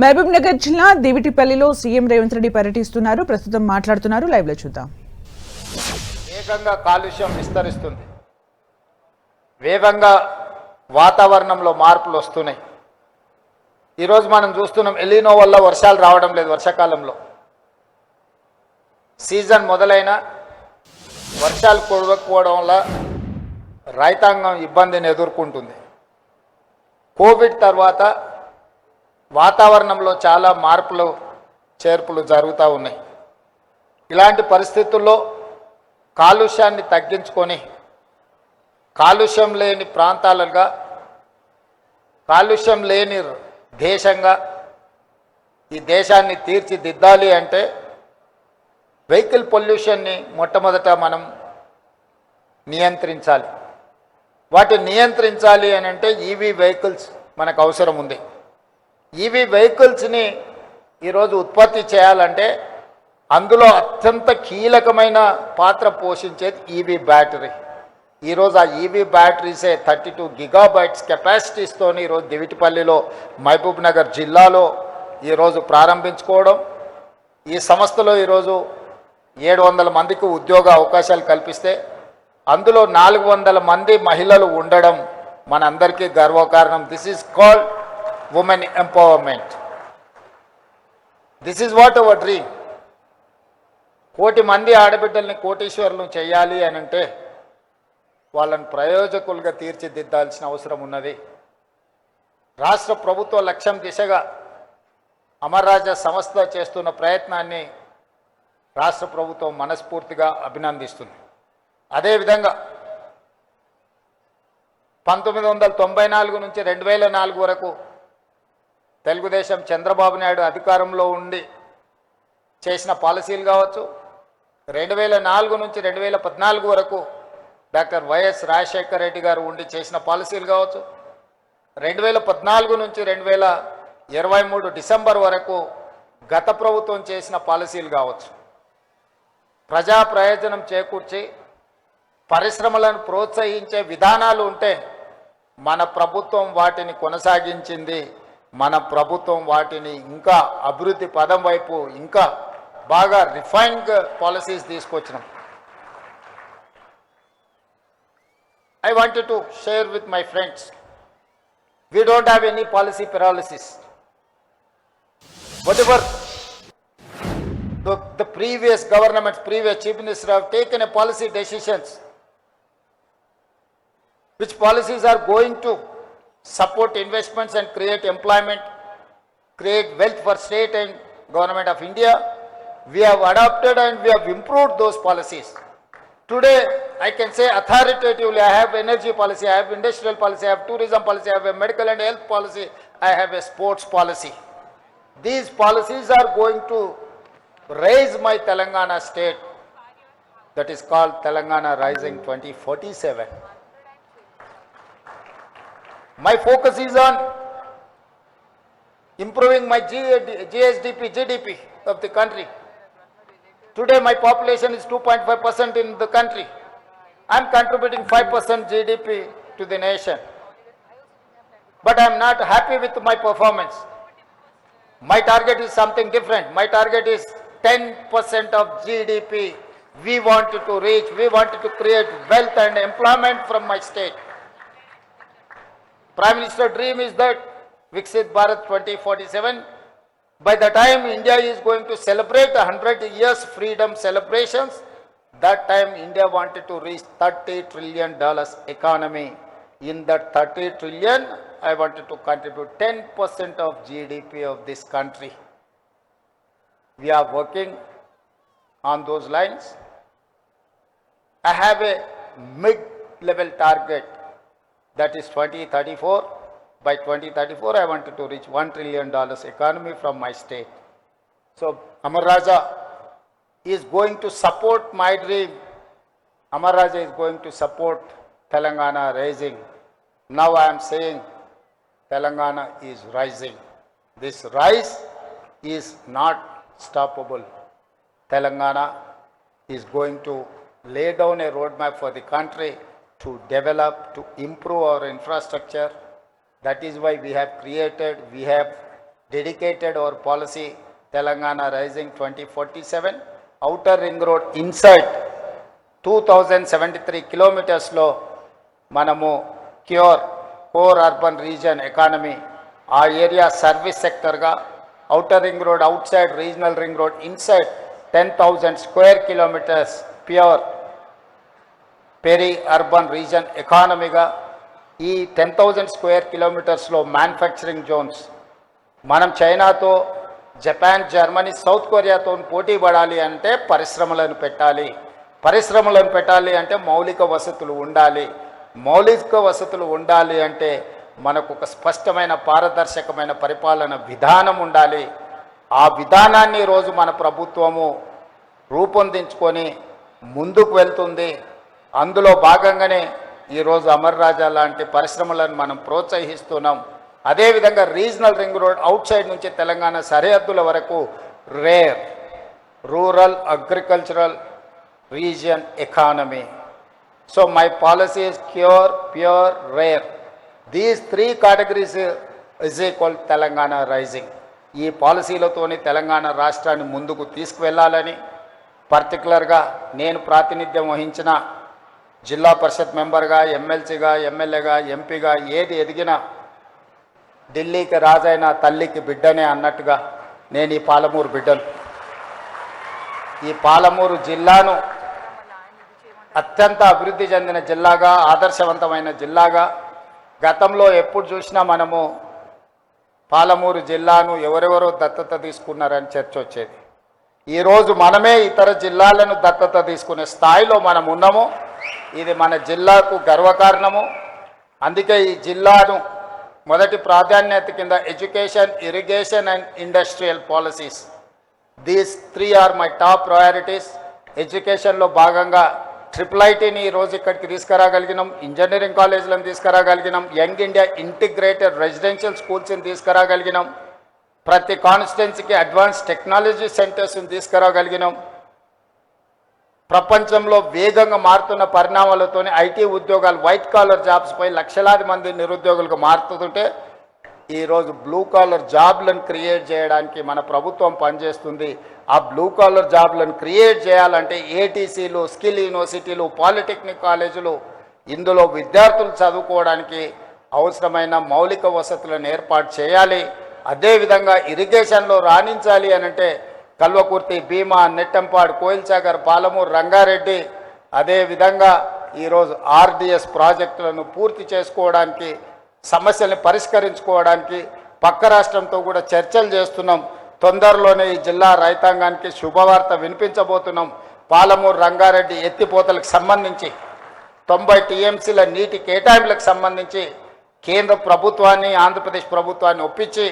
మహబూబ్ నగర్ జిల్లా దేవిటిపల్లిలో సీఎం రేవంత్ రెడ్డి పర్యటిస్తున్నారు. ప్రస్తుతం మాట్లాడుతున్నారు. లైవ్ లో చూద్దాం. వేగంగా కాలుష్యం విస్తరిస్తుంది. వేగంగా వాతావరణంలో మార్పులు వస్తున్నాయి. ఈరోజు మనం చూస్తున్నాం ఎలినో వల్ల వర్షాలు రావడం లేదు. వర్షాకాలంలో సీజన్ మొదలైన వర్షాలు కురవకపోవడం వల్ల రైతాంగం ఇబ్బందిని ఎదుర్కొంటుంది. కోవిడ్ తర్వాత వాతావరణంలో చాలా మార్పులు చేర్పులు జరుగుతూ ఉన్నాయి. ఇలాంటి పరిస్థితుల్లో కాలుష్యాన్ని తగ్గించుకొని కాలుష్యం లేని ప్రాంతాలుగా, కాలుష్యం లేని దేశంగా ఈ దేశాన్ని తీర్చిదిద్దాలి అంటే వెహికల్ పొల్యూషన్ని మొట్టమొదట మనం నియంత్రించాలి. వాటిని నియంత్రించాలి అని అంటే ఈవీ వెహికల్స్ మనకు అవసరం ఉంది. ఈవీ వెహికల్స్ని ఈరోజు ఉత్పత్తి చేయాలంటే అందులో అత్యంత కీలకమైన పాత్ర పోషించేది ఈవీ బ్యాటరీ. ఈరోజు ఆ ఈవీ బ్యాటరీసే 32 గిగాబైట్స్ కెపాసిటీస్తో ఈరోజు దివిటిపల్లిలో మహబూబ్ నగర్ జిల్లాలో ఈరోజు ప్రారంభించుకోవడం, ఈ సంస్థలో ఈరోజు 700 మందికి ఉద్యోగ అవకాశాలు కల్పిస్తే అందులో 400 మంది మహిళలు ఉండడం మనందరికీ గర్వకారణం. This is called women empowerment. This is what our dream. 1 కోటి మంది ఆడబిడ్డల్ని కోటీశ్వరులను చేయాలి అని అంటే వాళ్ళని ప్రయోజకులుగా తీర్చిదిద్దాల్సిన అవసరం ఉన్నది. రాష్ట్ర ప్రభుత్వ లక్ష్యం దిశగా అమర్ రాజా సంస్థ చేస్తున్న ప్రయత్నాన్ని రాష్ట్ర ప్రభుత్వం మనస్ఫూర్తిగా అభినందిస్తుంది. అదేవిధంగా 1994 నుంచి 2004 వరకు తెలుగుదేశం చంద్రబాబు నాయుడు అధికారంలో ఉండి చేసిన పాలసీలు కావచ్చు, 2004 నుంచి 2014 వరకు డాక్టర్ వైఎస్ రాజశేఖర రెడ్డి గారు ఉండి చేసిన పాలసీలు కావచ్చు, 2014 నుంచి 2023 డిసెంబర్ వరకు గత ప్రభుత్వం చేసిన పాలసీలు కావచ్చు, ప్రజా ప్రయోజనం చేకూర్చి పరిశ్రమలను ప్రోత్సహించే విధానాలు ఉంటే మన ప్రభుత్వం వాటిని కొనసాగించింది. మన ప్రభుత్వం వాటిని ఇంకా అభివృద్ధి పదం వైపు ఇంకా బాగా రిఫైన్డ్ పాలసీస్ తీసుకొచ్చినాం. I wanted to share with my friends, we don't have any policy paralysis. Whatever the previous governments, previous chief minister have taken a policy decisions, which policies are going to support investments and create employment, create wealth for state and government of India. We have adopted and we have improved those policies. Today, I can say authoritatively, I have energy policy, I have industrial policy, I have tourism policy, I have a medical and health policy, I have a sports policy. These policies are going to raise my Telangana state, that is called Telangana Rising 2047. My focus is on improving my GDP of the country. Today my population is 2.5% in the country. I am contributing 5% GDP to the nation. But I am not happy with my performance. My target is something different. My target is 10% of GDP. We wanted to reach, we wanted to create wealth and employment from my state. Prime Minister dream is that Viksit Bharat 2047. By the time India is going to celebrate 100 years freedom celebrations, that time India wanted to reach $30 trillion economy. In that 30 trillion, I wanted to contribute 10% of GDP of this country. We are working on those lines. I have a mid-level target, that is 2034. By 2034, I wanted to reach $1 trillion economy from my state. So Amar Raja is going to support my dream. Amar Raja is going to support Telangana rising. Now I am saying Telangana is rising. This rise is not stoppable. Telangana is going to lay down a roadmap for the country to develop, to improve our infrastructure. That is why we have dedicated our policy Telangana Rising 2047. Outer Ring Road inside 2073 kilometers లో మనము CURE core urban region economy ఆ area service సెక్టర్గా, outer ring road outside regional ring road inside 10,000 square kilometers PURE peri urban region ఎకానమీగా ఈ 10,000 square కిలోమీటర్స్లో manufacturing Jones మనం చైనాతో, Japan, Germany, south కొరియాతో పోటీ పడాలి అంటే పరిశ్రమలను పెట్టాలి. పరిశ్రమలను పెట్టాలి అంటే మౌలిక వసతులు ఉండాలి. మౌలిక వసతులు ఉండాలి అంటే మనకు ఒక స్పష్టమైన పారదర్శకమైన పరిపాలన విధానం ఉండాలి. ఆ విధానాన్ని ఈరోజు మన ప్రభుత్వము రూపొందించుకొని ముందుకు వెళ్తుంది. అందులో భాగంగానే ఈరోజు అమర్ రాజా లాంటి పరిశ్రమలను మనం ప్రోత్సహిస్తున్నాం. అదేవిధంగా రీజనల్ రింగ్ రోడ్ అవుట్ సైడ్ నుంచి తెలంగాణ సరిహద్దుల వరకు rare rural agricultural region economy. So my policy is cure, pure, rare. These 3 categories is equal Telangana rising. ఈ పాలసీలతోని తెలంగాణ రాష్ట్రాన్ని ముందుకు తీసుకువెళ్ళాలని, పర్టికులర్గా నేను ప్రాతినిధ్యం వహించిన జిల్లా పరిషత్ మెంబర్గా, ఎమ్మెల్సీగా, ఎమ్మెల్యేగా, ఎంపీగా ఏది ఎదిగినా ఢిల్లీకి రాజైన తల్లికి బిడ్డనే అన్నట్టుగా నేను ఈ పాలమూరు బిడ్డను. ఈ పాలమూరు జిల్లాను అత్యంత అభివృద్ధి చెందిన జిల్లాగా, ఆదర్శవంతమైన జిల్లాగా, గతంలో ఎప్పుడు చూసినా మనము పాలమూరు జిల్లాను ఎవరెవరో దత్తత తీసుకున్నారని చర్చ వచ్చేది. ఈరోజు మనమే ఇతర జిల్లాలను దత్తత తీసుకునే స్థాయిలో మనం ఉన్నాము. ఇది మన జిల్లాకు గర్వకారణము. అందుకే ఈ జిల్లాను మొదటి ప్రాధాన్యత కింద education, irrigation and industrial policies, these 3 are my top priorities. ఎడ్యుకేషన్లో భాగంగా IIITని ఈరోజు ఇక్కడికి తీసుకురాగలిగినాం, ఇంజనీరింగ్ కాలేజీలను తీసుకురాగలిగినాం, యంగ్ ఇండియా ఇంటిగ్రేటెడ్ రెసిడెన్షియల్ స్కూల్స్ని తీసుకురాగలిగినాం, ప్రతి కాన్స్టిట్యున్సీకి అడ్వాన్స్ టెక్నాలజీ సెంటర్స్ని తీసుకురాగలిగినాం. ప్రపంచంలో వేగంగా మారుతున్న పరిణామాలతోనే ఐటీ ఉద్యోగాలు, వైట్ కాలర్ జాబ్స్పై లక్షలాది మంది నిరుద్యోగులకు మారుతుంటే ఈరోజు బ్లూ కాలర్ జాబ్లను క్రియేట్ చేయడానికి మన ప్రభుత్వం పనిచేస్తుంది. ఆ బ్లూ కాలర్ జాబ్లను క్రియేట్ చేయాలంటే ఏటీసీలు, స్కిల్ యూనివర్సిటీలు, పాలిటెక్నిక్ కాలేజీలు, ఇందులో విద్యార్థులు చదువుకోవడానికి అవసరమైన మౌలిక వసతులను ఏర్పాటు చేయాలి. అదేవిధంగా ఇరిగేషన్లో రాణించాలి అనంటే కల్వకుర్తి, భీమా, నెట్టంపాడు, కోయిల్సాగర్, పాలమూరు, రంగారెడ్డి, అదేవిధంగా ఈరోజు ఆర్డిఎస్ ప్రాజెక్టులను పూర్తి చేసుకోవడానికి, సమస్యల్ని పరిష్కరించుకోవడానికి పక్క రాష్ట్రంతో కూడా చర్చలు చేస్తున్నాం. తొందరలోనే ఈ జిల్లా రైతాంగానికి శుభవార్త వినిపించబోతున్నాం. పాలమూరు, రంగారెడ్డి ఎత్తిపోతలకు సంబంధించి 90 టీఎంసీల నీటి కేటాయింపులకు సంబంధించి కేంద్ర ప్రభుత్వాన్ని, ఆంధ్రప్రదేశ్ ప్రభుత్వాన్ని ఒప్పించి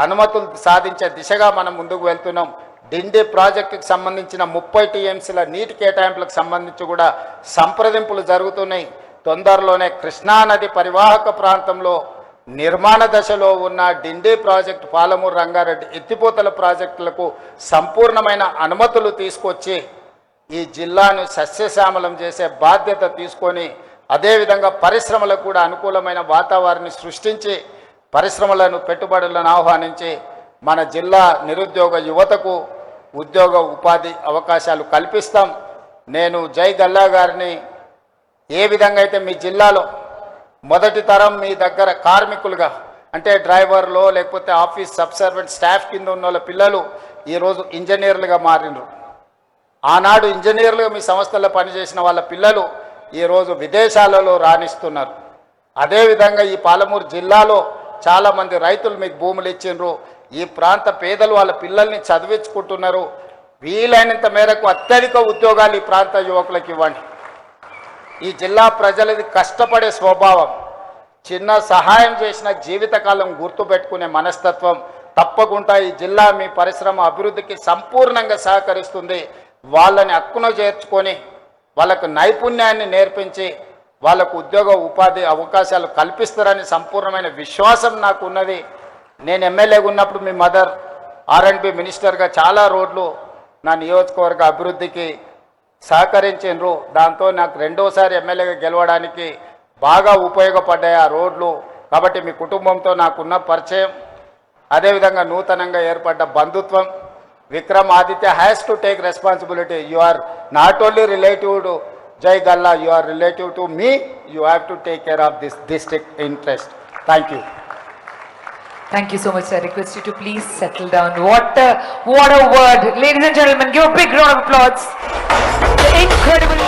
అనుమతులు సాధించే దిశగా మనం ముందుకు వెళ్తున్నాం. డిండి ప్రాజెక్టుకు సంబంధించిన 30 టీఎంసీల నీటి కేటాయింపులకు సంబంధించి కూడా సంప్రదింపులు జరుగుతున్నాయి. తొందరలోనే కృష్ణానది పరివాహక ప్రాంతంలో నిర్మాణ దశలో ఉన్న డిండి ప్రాజెక్టు, పాలమూరు, రంగారెడ్డి ఎత్తిపోతల ప్రాజెక్టులకు సంపూర్ణమైన అనుమతులు తీసుకొచ్చి ఈ జిల్లాను సస్యశ్యామలం చేసే బాధ్యత తీసుకొని, అదేవిధంగా పరిశ్రమలకు కూడా అనుకూలమైన వాతావరణాన్ని సృష్టించి పరిశ్రమలను, పెట్టుబడులను ఆహ్వానించి మన జిల్లా నిరుద్యోగ యువతకు ఉద్యోగ ఉపాధి అవకాశాలు కల్పిస్తాం. నేను జై గల్లా గారిని ఏ విధంగా అయితే మీ జిల్లాలో మొదటి తరం మీ దగ్గర కార్మికులుగా అంటే డ్రైవర్లో లేకపోతే ఆఫీస్ సబ్సర్వెంట్ స్టాఫ్ కింద ఉన్న వాళ్ళ పిల్లలు ఈరోజు ఇంజనీర్లుగా మారినరు. ఆనాడు ఇంజనీర్లుగా మీ సంస్థల్లో పనిచేసిన వాళ్ళ పిల్లలు ఈరోజు విదేశాలలో రాణిస్తున్నారు. అదేవిధంగా ఈ పాలమూరు జిల్లాలో చాలామంది రైతులు మీకు భూములు ఇచ్చిండ్రు. ఈ ప్రాంత పేదలు వాళ్ళ పిల్లల్ని చదివించుకుంటున్నారు. వీలైనంత మేరకు అత్యధిక ఉద్యోగాలు ఈ ప్రాంత యువకులకు ఇవ్వండి. ఈ జిల్లా ప్రజలది కష్టపడే స్వభావం, చిన్న సహాయం చేసిన జీవితకాలం గుర్తుపెట్టుకునే మనస్తత్వం. తప్పకుండా ఈ జిల్లా మీ పరిశ్రమ అభివృద్ధికి సంపూర్ణంగా సహకరిస్తుంది. వాళ్ళని హక్కున చేర్చుకొని వాళ్ళకు నైపుణ్యాన్ని నేర్పించి వాళ్ళకు ఉద్యోగ ఉపాధి అవకాశాలు కల్పిస్తారని సంపూర్ణమైన విశ్వాసం నాకు ఉన్నది. నేను ఎమ్మెల్యేగా ఉన్నప్పుడు మీ మదర్ R&B మినిస్టర్గా చాలా రోడ్లు నా నియోజకవర్గ అభివృద్ధికి సహకరించిండ్రు. దాంతో నాకు రెండోసారి ఎమ్మెల్యేగా గెలవడానికి బాగా ఉపయోగపడ్డాయి ఆ రోడ్లు. కాబట్టి మీ కుటుంబంతో నాకున్న పరిచయం, అదేవిధంగా నూతనంగా ఏర్పడ్డ బంధుత్వం, Vikram Aditya has to take responsibility. You are not only relative to Jai Galla, you are relative to me, you have to take care of this district interest. Thank you. Thank you so much, sir. Request you to please settle down. What a word. Ladies and gentlemen, give a big round of applause. The incredible